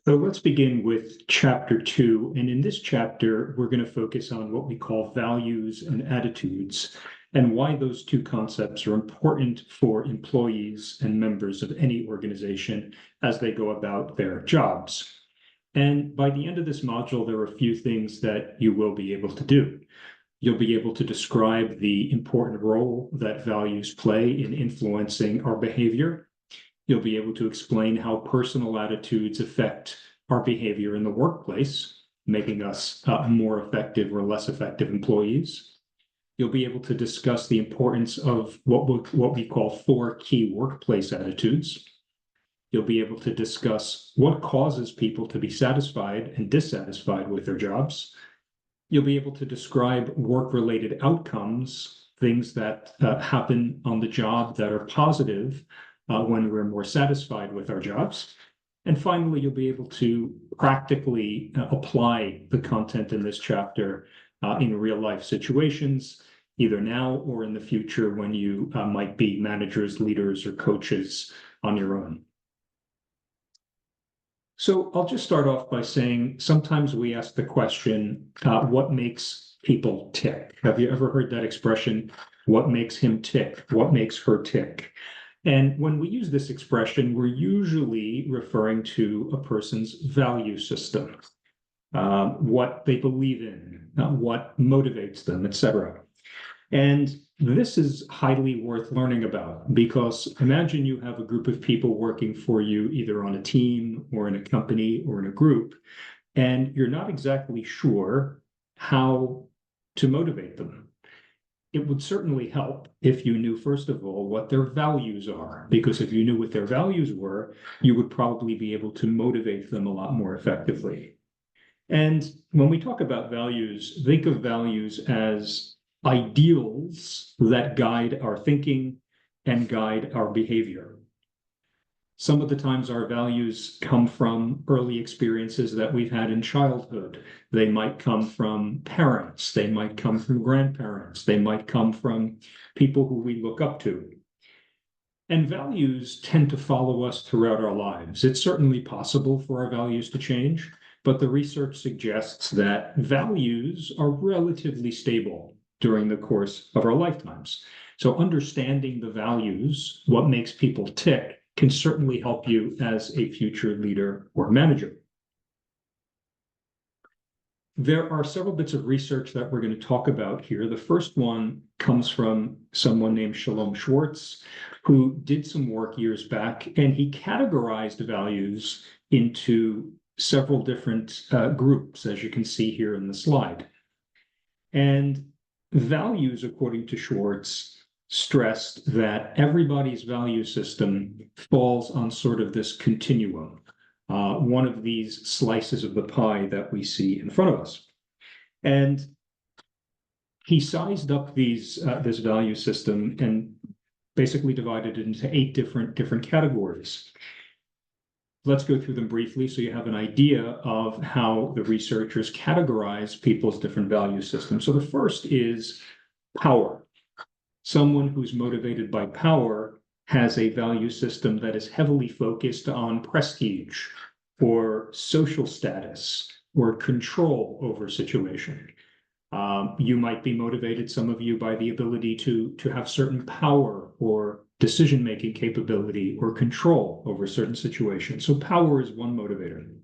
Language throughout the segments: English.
So let's begin with chapter 2. And in this chapter, we're going to focus on what we call values and attitudes and why those two concepts are important for employees and members of any organization as they go about their jobs. And by the end of this module, there are a few things that you will be able to do. You'll be able to describe the important role that values play in influencing our behavior. You'll be able to explain how personal attitudes affect our behavior in the workplace, making us more effective or less effective employees. You'll be able to discuss the importance of what we call 4 key workplace attitudes. You'll be able to discuss what causes people to be satisfied and dissatisfied with their jobs. You'll be able to describe work-related outcomes, things that happen on the job that are positive when we're more satisfied with our jobs. And finally, you'll be able to practically apply the content in this chapter in real life situations, either now or in the future when you might be managers, leaders, or coaches on your own. So I'll just start off by saying sometimes we ask the question, what makes people tick? Have you ever heard that expression? What makes him tick? What makes her tick? And when we use this expression, we're usually referring to a person's value system, what they believe in, what motivates them, etc. And this is highly worth learning about because imagine you have a group of people working for you either on a team or in a company or in a group, and you're not exactly sure how to motivate them. It would certainly help if you knew, first of all, what their values are, because if you knew what their values were, you would probably be able to motivate them a lot more effectively. And when we talk about values, think of values as ideals that guide our thinking and guide our behavior. Some of the times our values come from early experiences that we've had in childhood. They might come from parents, they might come from grandparents, they might come from people who we look up to. And values tend to follow us throughout our lives. It's certainly possible for our values to change, but the research suggests that values are relatively stable during the course of our lifetimes. So understanding the values, what makes people tick, can certainly help you as a future leader or manager. There are several bits of research that we're going to talk about here. The first one comes from someone named Shalom Schwartz, who did some work years back, and he categorized values into several different groups, as you can see here in the slide. And values, according to Schwartz, stressed that everybody's value system falls on sort of this continuum, one of these slices of the pie that we see in front of us. And he sized up this value system and basically divided it into 8 different categories. Let's go through them briefly so you have an idea of how the researchers categorize people's different value systems. So the first is power. Someone who's motivated by power has a value system that is heavily focused on prestige or social status or control over situation. You might be motivated, some of you, by the ability to have certain power or decision-making capability or control over certain situations. So power is one motivator.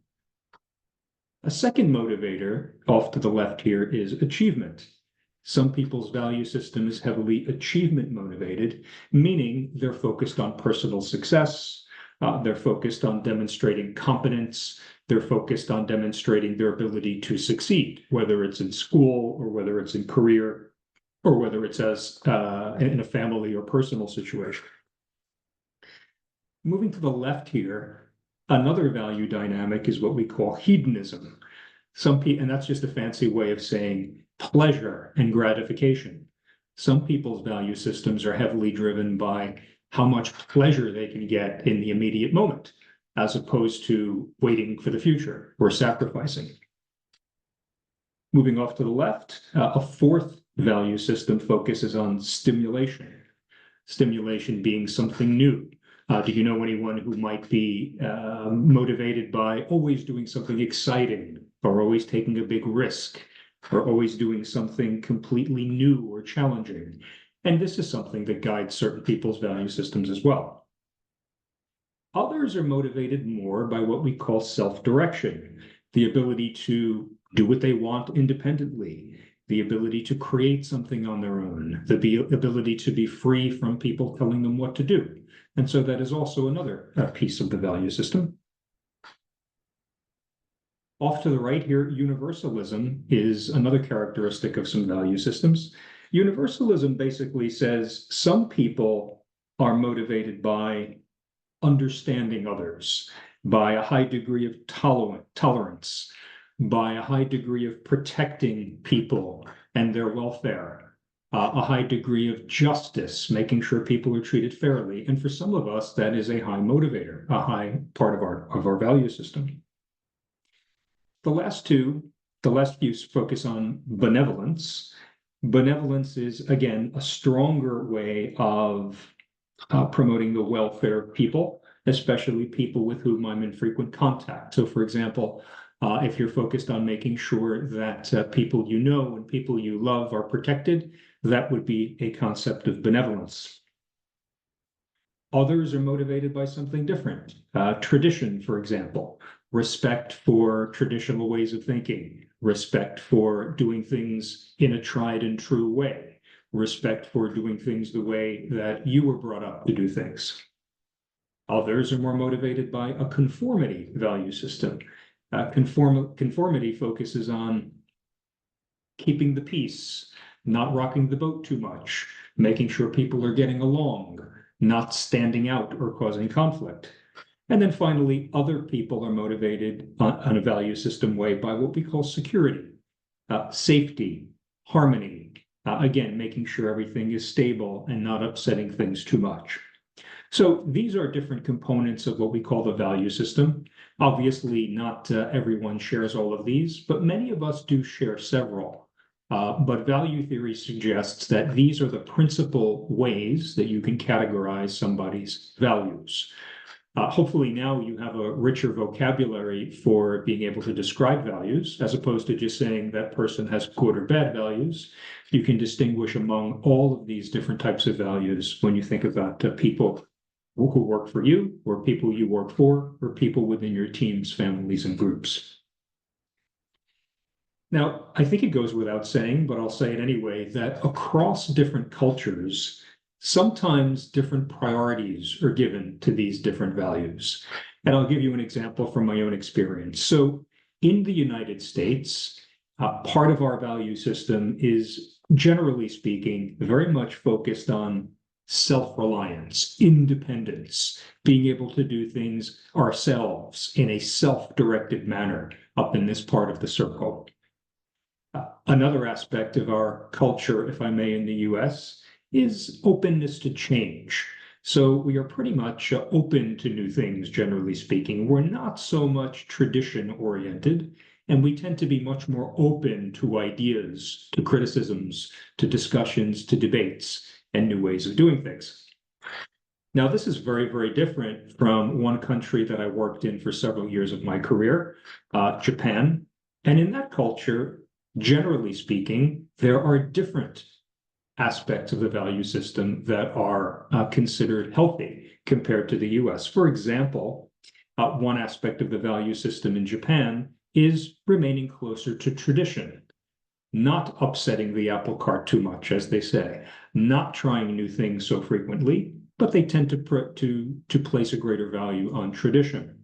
A second motivator off to the left here is achievement. Some people's value system is heavily achievement motivated, meaning they're focused on personal success, they're focused on demonstrating competence, they're focused on demonstrating their ability to succeed, whether it's in school or whether it's in career or whether it's as in a family or personal situation. Moving to the left here, another value dynamic is what we call hedonism. And that's just a fancy way of saying pleasure and gratification. Some people's value systems are heavily driven by how much pleasure they can get in the immediate moment, as opposed to waiting for the future or sacrificing. Moving off to the left, a fourth value system focuses on stimulation. Stimulation being something new, Do you know anyone who might be motivated by always doing something exciting, or always taking a big risk, or always doing something completely new or challenging? And this is something that guides certain people's value systems as well. Others are motivated more by what we call self-direction, the ability to do what they want independently, the ability to create something on their own, the ability to be free from people telling them what to do. And so that is also another piece of the value system. Off to the right here, universalism is another characteristic of some value systems. Universalism basically says some people are motivated by understanding others, by a high degree of tolerance, by a high degree of protecting people and their welfare, a high degree of justice, making sure people are treated fairly. And for some of us, that is a high motivator, a high part of our value system. The last few focus on benevolence. Benevolence is, again, a stronger way of promoting the welfare of people, especially people with whom I'm in frequent contact. So, for example, if you're focused on making sure that people you know and people you love are protected, that would be a concept of benevolence. Others are motivated by something different. Tradition, for example, respect for traditional ways of thinking, respect for doing things in a tried and true way, respect for doing things the way that you were brought up to do things. Others are more motivated by a conformity value system. Conformity focuses on keeping the peace, not rocking the boat too much, making sure people are getting along, not standing out or causing conflict. And then finally, other people are motivated on a value system way by what we call security, safety, harmony, again, making sure everything is stable and not upsetting things too much. So these are different components of what we call the value system. Obviously, not everyone shares all of these, but many of us do share several. But value theory suggests that these are the principal ways that you can categorize somebody's values. Hopefully now you have a richer vocabulary for being able to describe values, as opposed to just saying that person has good or bad values. You can distinguish among all of these different types of values when you think about people who work for you, or people you work for, or people within your teams, families, and groups. Now, I think it goes without saying, but I'll say it anyway, that across different cultures, sometimes different priorities are given to these different values. And I'll give you an example from my own experience. So in the United States, part of our value system is, generally speaking, very much focused on self-reliance, independence, being able to do things ourselves in a self-directed manner up in this part of the circle. Another aspect of our culture, if I may, in the US, is openness to change. So we are pretty much open to new things, generally speaking. We're not so much tradition-oriented, and we tend to be much more open to ideas, to criticisms, to discussions, to debates, and new ways of doing things. Now, this is very, very different from one country that I worked in for several years of my career, Japan. And in that culture, generally speaking, there are different aspects of the value system that are considered healthy compared to the US. For example, one aspect of the value system in Japan is remaining closer to tradition, not upsetting the apple cart too much, as they say, not trying new things so frequently, but they tend to place a greater value on tradition.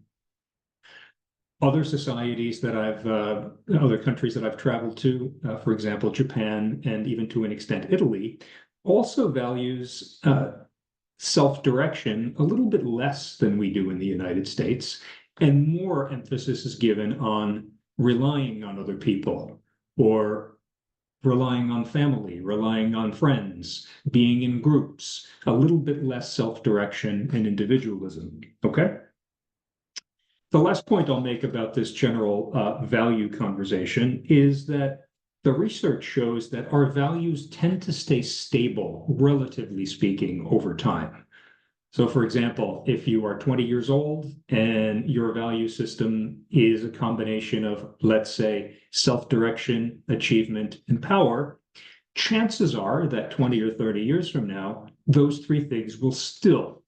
Other societies that other countries that I've traveled to, for example, Japan, and even to an extent Italy, also values self-direction a little bit less than we do in the United States, and more emphasis is given on relying on other people, or relying on family, relying on friends, being in groups, a little bit less self-direction and individualism, okay? The last point I'll make about this general value conversation is that the research shows that our values tend to stay stable, relatively speaking, over time. So for example, if you are 20 years old and your value system is a combination of, let's say, self-direction, achievement, and power, chances are that 20 or 30 years from now, those three things will still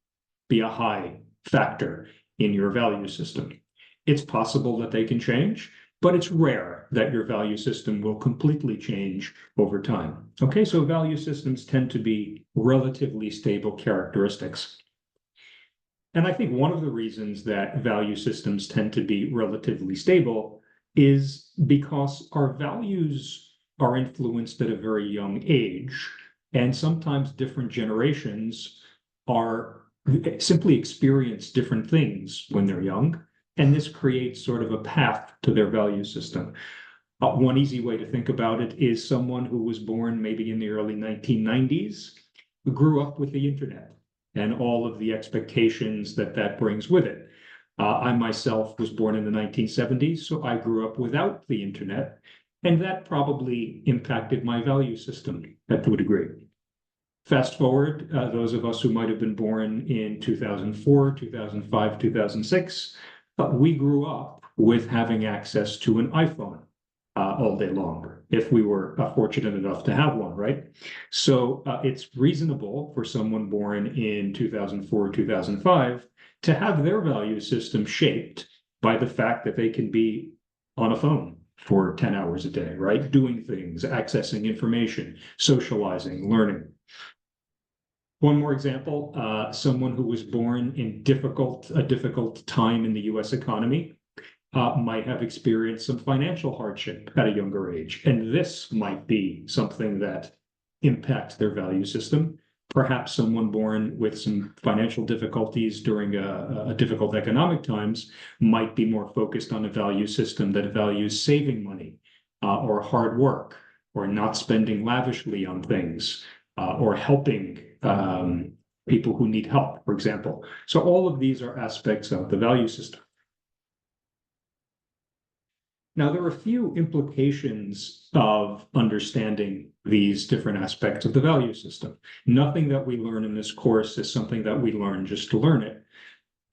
be a high factor in your value system. It's possible that they can change, but it's rare that your value system will completely change over time. Okay, so value systems tend to be relatively stable characteristics. And I think one of the reasons that value systems tend to be relatively stable is because our values are influenced at a very young age, and sometimes different generations are simply experience different things when they're young, and this creates sort of a path to their value system. One easy way to think about it is someone who was born maybe in the early 1990s, who grew up with the internet and all of the expectations that that brings with it. I myself was born in the 1970s, so I grew up without the internet, and that probably impacted my value system to a degree. Fast forward, those of us who might have been born in 2004, 2005, 2006, we grew up with having access to an iPhone all day long, if we were fortunate enough to have one, right? So it's reasonable for someone born in 2004, 2005 to have their value system shaped by the fact that they can be on a phone for 10 hours a day, right? Doing things, accessing information, socializing, learning. One more example, someone who was born in a difficult time in the US economy might have experienced some financial hardship at a younger age. And this might be something that impacts their value system. Perhaps someone born with some financial difficulties during a difficult economic times might be more focused on a value system that values saving money or hard work or not spending lavishly on things or helping people who need help, for example. So all of these are aspects of the value system. Now, there are a few implications of understanding these different aspects of the value system. Nothing that we learn in this course is something that we learn just to learn it.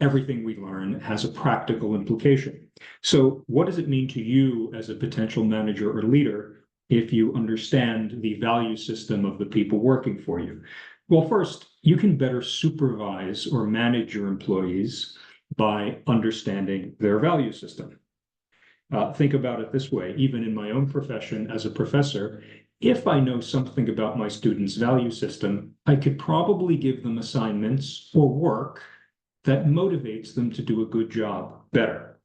Everything we learn has a practical implication. So what does it mean to you as a potential manager or leader if you understand the value system of the people working for you? Well, first, you can better supervise or manage your employees by understanding their value system. Think about it this way, even in my own profession as a professor, if I know something about my students' value system, I could probably give them assignments or work that motivates them to do a good job better.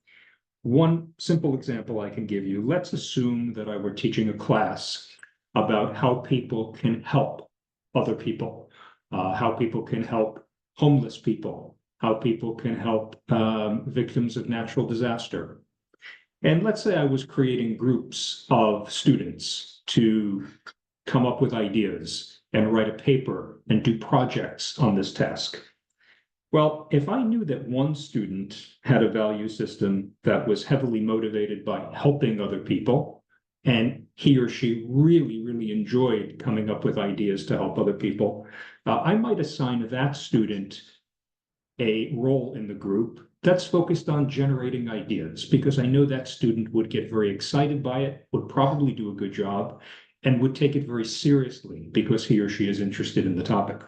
One simple example I can give you, let's assume that I were teaching a class about how people can help other people, how people can help homeless people, how people can help victims of natural disaster. And let's say I was creating groups of students to come up with ideas and write a paper and do projects on this task. Well, if I knew that one student had a value system that was heavily motivated by helping other people, and he or she really, really enjoyed coming up with ideas to help other people, I might assign that student a role in the group that's focused on generating ideas, because I know that student would get very excited by it, would probably do a good job, and would take it very seriously because he or she is interested in the topic.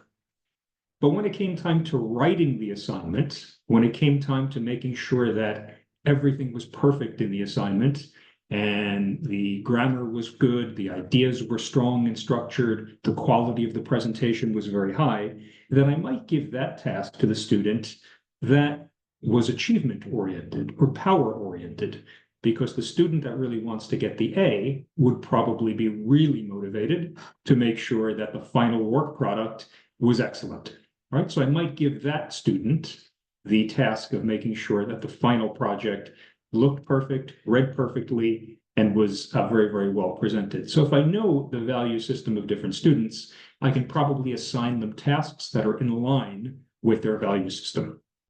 But when it came time to writing the assignment, when it came time to making sure that everything was perfect in the assignment and the grammar was good, the ideas were strong and structured, the quality of the presentation was very high, then I might give that task to the student that was achievement oriented or power oriented, because the student that really wants to get the A would probably be really motivated to make sure that the final work product was excellent. Right? So I might give that student the task of making sure that the final project looked perfect, read perfectly, and was very, very well presented. So if I know the value system of different students, I can probably assign them tasks that are in line with their value system.